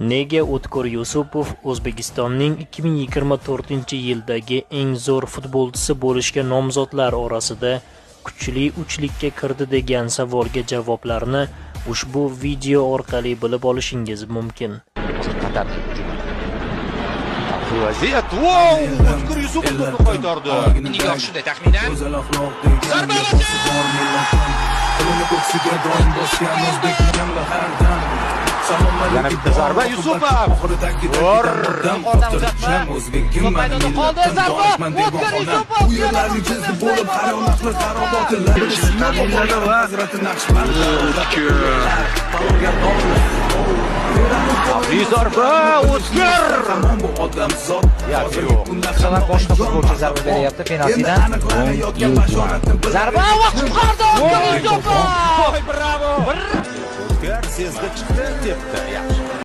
Nega O'tkir Yusupov O'zbekistonning 2024-yildagi eng zo'r futbolchisi bo'lishga nomzodlar orasida kuchli uchlikka kirdi degan savolga javoblarni ushbu video orqali bilib olishingiz mumkin. Vaziyat. O'tkir Yusupov to'pni qaytardi. Nigoh shunda taxminan. Zarba Yana bitta zarba Yusupov. Ordan uzatma. To'p maydonda qoldi. Zarba. O'tkir Yusupov. Zarba O'tkir. Salar boshqa futbolchi zarba beryapti penaltidan. Zarba vaqt qoldi. O'tkir Yusupov. Voy bravo. O'tkir sezdi chiqdi debdi. Yaxshi.